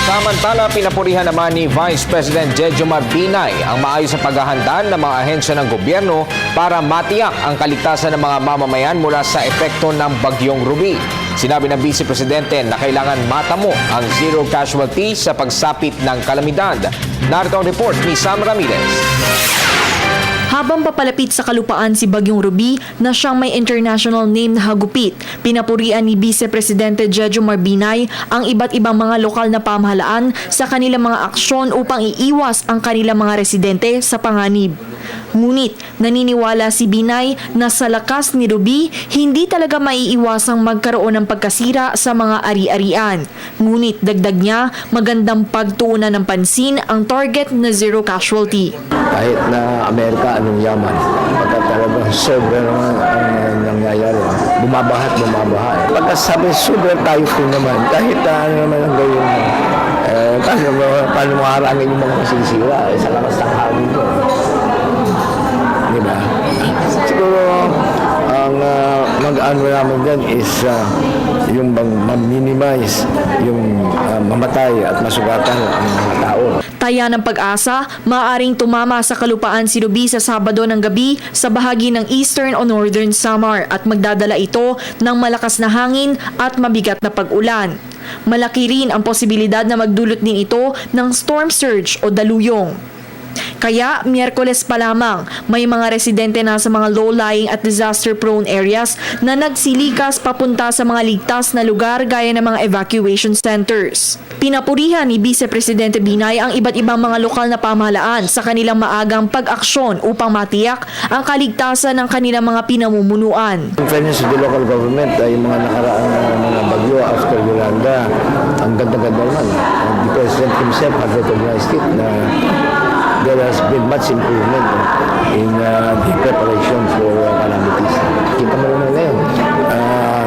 Samantala, pinapurihan naman ni Vice President Jejomar Binay ang maayos na paghahanda ng mga ahensya ng gobyerno para matiyak ang kaligtasan ng mga mamamayan mula sa epekto ng Bagyong Ruby. Sinabi ng Vice Presidente na kailangan matamo ang zero casualty sa pagsapit ng kalamidad. Narito ang report ni Sam Ramirez. Habang papalapit sa kalupaan si Bagyong Ruby na siyang may international name na hagupit, pinapurian ni Vice Presidente Jejomar Binay ang iba't ibang mga lokal na pamahalaan sa kanilang mga aksyon upang iiwas ang kanilang mga residente sa panganib. Ngunit naniniwala si Binay na sa lakas ni Ruby, hindi talaga maiiwasang magkaroon ng pagkasira sa mga ari-arian. Ngunit dagdag niya, magandang pagtuunan ng pansin ang target na zero casualty. Kahit na Amerika, anong yaman, pagka talagang sobra naman ang nangyayari, bumabaha at bumabaha. Pagka sabi, sobra typhoon naman, kahit ano naman ang gawin mo, paano maharangin yung mga masisira sa lakas ng hangin ko. Diba? Siguro, ang mag-ano namin dyan is yung bang ma-minimize yung mamatay at masugatan ang mga tao. Taya ng Pag-asa, maaaring tumama sa kalupaan si Ruby sa Sabado ng gabi sa bahagi ng Eastern o Northern Samar at magdadala ito ng malakas na hangin at mabigat na pag-ulan. Malaki rin ang posibilidad na magdulot din ito ng storm surge o daluyong. Kaya, Miyerkules pa lamang, may mga residente na sa mga low-lying at disaster-prone areas na nagsilikas papunta sa mga ligtas na lugar gaya ng mga evacuation centers. Pinapurihan ni Vice Presidente Binay ang iba't ibang mga lokal na pamahalaan sa kanilang maagang pag-aksyon upang matiyak ang kaligtasan ng kanilang mga pinamumunuan. In fairness to the local government, ay mga nakaraan ng mga bagyo after Yolanda, ang ganda-ganda naman. The President himself has recognized it na there has been much improvement in the preparation for calamities. Kita mo naman ngayon,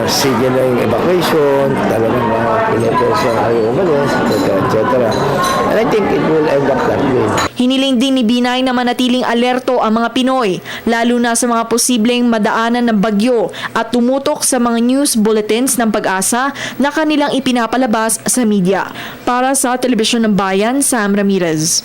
sige na yung evacuation, talagang pinepresyon ayaw umalis, etc. And I think it will end up that way. Hiniling din ni Binay na manatiling alerto ang mga Pinoy, lalo na sa mga posibleng madaanan ng bagyo at tumutok sa mga news bulletins ng Pag-asa na kanilang ipinapalabas sa media. Para sa Telebisyon ng Bayan, Sam Ramirez.